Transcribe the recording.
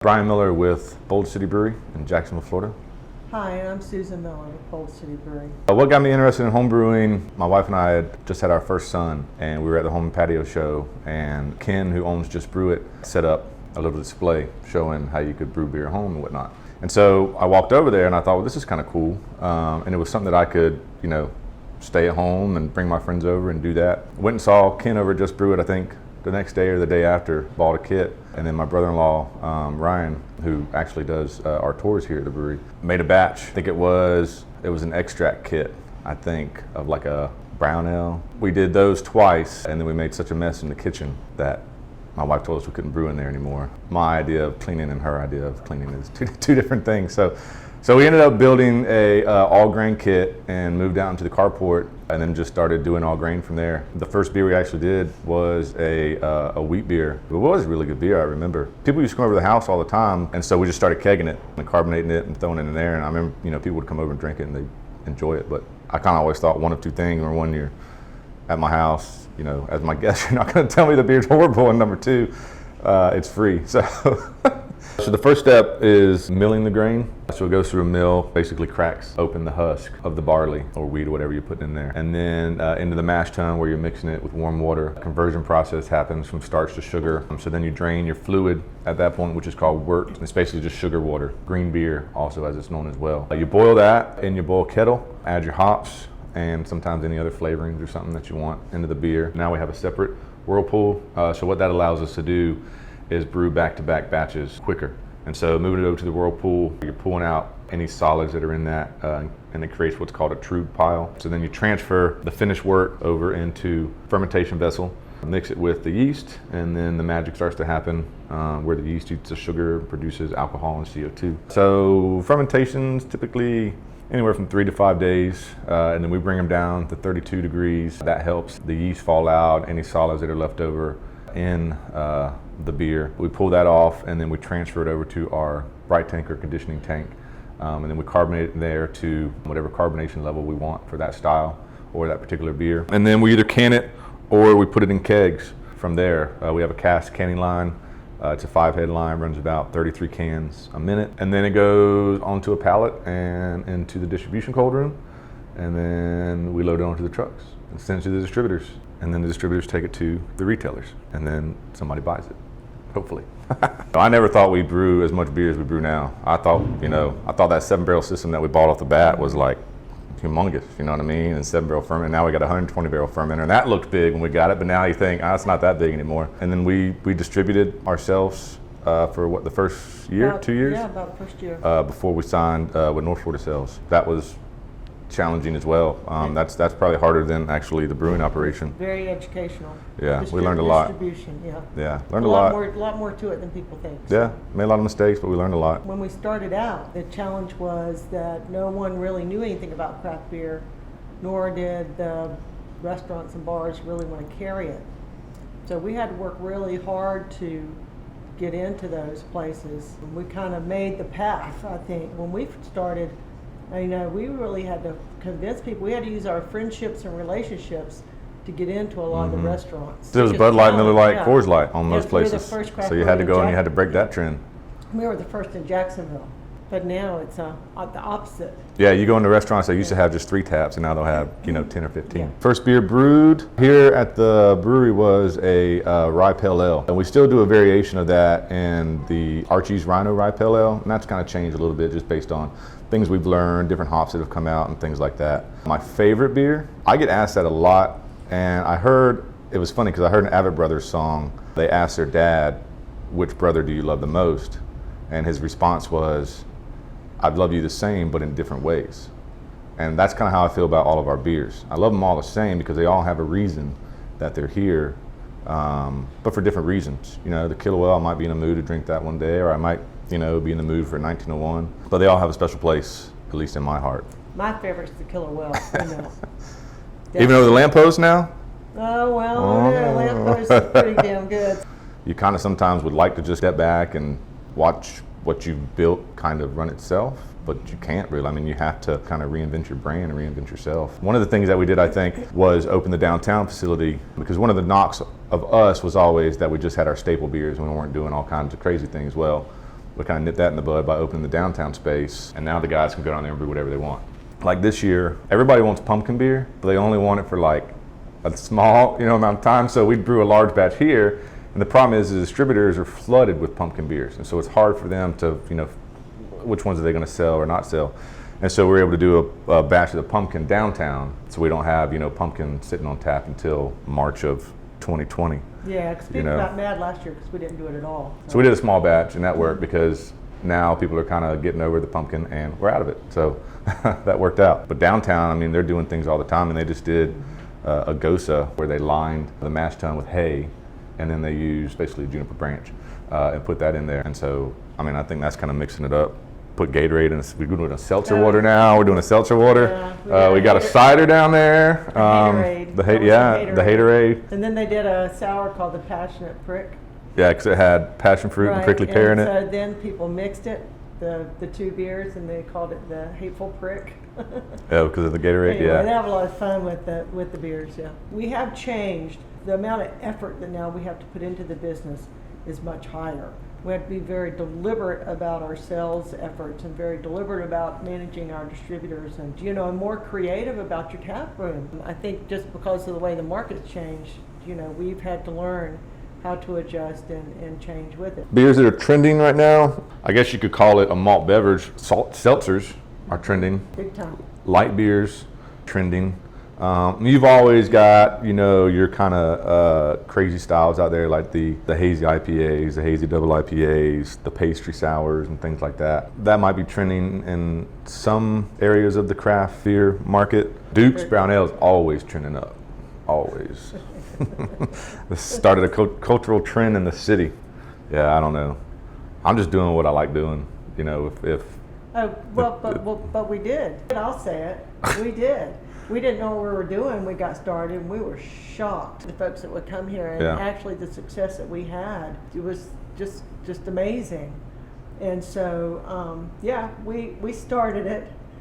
Brian Miller with Bold City Brewery in Jacksonville, Florida. Hi, I'm Susan Miller with Bold City Brewery. What got me interested in home brewing, my wife and I had just had our first son, and we were at the home patio show, and Ken, who owns Just Brew It, set up a little display showing how you could brew beer at home and whatnot. And so I walked over there and I thought, well, this is kind of cool. And it was something that I could, stay at home and bring my friends over and do that. Went and saw Ken over at Just Brew It, I think, the next day or the day after, bought a kit. And then my brother-in-law, Ryan, who actually does our tours here at the brewery, made a batch. I think it was an extract kit, I think, of like a brown ale. We did those twice, and then we made such a mess in the kitchen that my wife told us we couldn't brew in there anymore. My idea of cleaning and her idea of cleaning is two different things. So we ended up building a all grain kit and moved out into the carport, and then just started doing all grain from there. The first beer we actually did was a wheat beer. It was a really good beer, I remember. People used to come over to the house all the time, and so we just started kegging it and carbonating it and throwing it in there. And I remember, people would come over and drink it and they enjoy it. But I kind of always thought one of two things. Number one, you're at my house, as my guest, you're not going to tell me the beer's horrible. And number two, it's free. So the first step is milling the grain. So it goes through a mill, basically cracks open the husk of the barley or wheat or whatever you're putting in there. And then into the mash tun where you're mixing it with warm water. Conversion process happens from starch to sugar. So then you drain your fluid at that point, which is called wort. It's basically just sugar water. Green beer also, as it's known as well. You boil that in your boil kettle, add your hops, and sometimes any other flavorings or something that you want into the beer. Now we have a separate whirlpool. So what that allows us to do is brew back-to-back batches quicker. And so moving it over to the whirlpool, you're pulling out any solids that are in that, and it creates what's called a true pile. So then you transfer the finished wort over into fermentation vessel, mix it with the yeast, and then the magic starts to happen where the yeast eats the sugar, produces alcohol and CO2. So fermentation's typically anywhere from 3 to 5 days, and then we bring them down to 32 degrees. That helps the yeast fall out, any solids that are left over in the beer. We pull that off, and then we transfer it over to our bright tank or conditioning tank, and then we carbonate it there to whatever carbonation level we want for that style or that particular beer. And then we either can it or we put it in kegs. From there, we have a cask canning line. It's a 5-head line, runs about 33 cans a minute, and then it goes onto a pallet and into the distribution cold room, and then we load it onto the trucks and send it to the distributors, and then the distributors take it to the retailers, and then somebody buys it, hopefully. I never thought we'd brew as much beer as we brew now. I thought that 7-barrel system that we bought off the bat was like humongous, you know what I mean? And 7-barrel ferment. Now we got a 120-barrel fermenter, and that looked big when we got it, but now you think, it's not that big anymore. And then we distributed ourselves for the first year, 2 years? Yeah, about the first year. Before we signed with North Florida Sales. That was challenging as well. That's probably harder than actually the brewing operation. Very educational. Yeah, we learned a lot. Distribution, yeah. Yeah, learned a lot. A lot more to it than people think. Yeah, made a lot of mistakes, but we learned a lot. When we started out, the challenge was that no one really knew anything about craft beer, nor did the restaurants and bars really want to carry it. So we had to work really hard to get into those places. We kind of made the path, I think. When we started, we really had to convince people. We had to use our friendships and relationships to get into a lot of the restaurants. So it was Bud Light, Miller Light, Coors Light on most places. We were the first craft so you had to go and you had to break that trend. We were the first in Jacksonville, but now it's the opposite. Yeah, you go into restaurants that used to have just 3 taps, and now they'll have 10 or 15. Yeah. First beer brewed here at the brewery was a rye pale ale, and we still do a variation of that in the Archie's Rhino Rye Pale Ale, and that's kind of changed a little bit just based on things we've learned, different hops that have come out and things like that. My favorite beer, I get asked that a lot, and it was funny because I heard an Avett Brothers song. They asked their dad, which brother do you love the most? And his response was, I'd love you the same, but in different ways. And that's kind of how I feel about all of our beers. I love them all the same because they all have a reason that they're here, but for different reasons. The Killer Whale, I might be in a mood to drink that one day, or I might be in the mood for 1901. But they all have a special place, at least in my heart. My favorite's the Killer Whale. Even over the lamppost now? Oh, well, yeah, lamppost is pretty damn good. You kind of sometimes would like to just step back and watch what you've built kind of run itself, but you can't really. I mean, you have to kind of reinvent your brand and reinvent yourself. One of the things that we did, I think, was open the downtown facility, because one of the knocks of us was always that we just had our staple beers and we weren't doing all kinds of crazy things. Well, we kind of nipped that in the bud by opening the downtown space, and now the guys can go down there and brew whatever they want. Like this year, everybody wants pumpkin beer, but they only want it for like a small, amount of time. So we brew a large batch here, and the problem is the distributors are flooded with pumpkin beers, and so it's hard for them to, which ones are they going to sell or not sell. And so we're able to do a batch of the pumpkin downtown, so we don't have, pumpkin sitting on tap until March of 2020. Yeah, because people got mad last year because we didn't do it at all. So we did a small batch, and that worked because now people are kind of getting over the pumpkin, and we're out of it. So that worked out. But downtown, I mean, they're doing things all the time, and they just did a gosa where they lined the mash tun with hay, and then they used basically juniper branch and put that in there. And so, I mean, I think that's kind of mixing it up. Put Gatorade in. We're doing a seltzer water now. We're doing a seltzer water. Yeah, we got a cider down there. The Haterade. And then they did a sour called the Passionate Prick. Yeah, because it had passion fruit and prickly pear in it. So then people mixed it, the two beers, and they called it the Hateful Prick. Yeah, because of the Gatorade. Anyway, yeah. They have a lot of fun with the beers. Yeah, we have changed. The amount of effort that now we have to put into the business is much higher. We have to be very deliberate about our sales efforts and very deliberate about managing our distributors and, and more creative about your tap room. I think just because of the way the market's changed, we've had to learn how to adjust and change with it. Beers that are trending right now, I guess you could call it a malt beverage. Seltzers are trending. Big time. Light beers, trending. You've always got, your kind of crazy styles out there, like the hazy IPAs, the hazy double IPAs, the pastry sours and things like that. That might be trending in some areas of the craft beer market. Duke's Brown Ale is always trending up, always. This started a cultural trend in the city. Yeah, I don't know. I'm just doing what I like doing, But we did. I'll say it. We did. We didn't know what we were doing. We got started, and we were shocked. The folks that would come here, and actually the success that we had, it was just amazing. And so, we started it.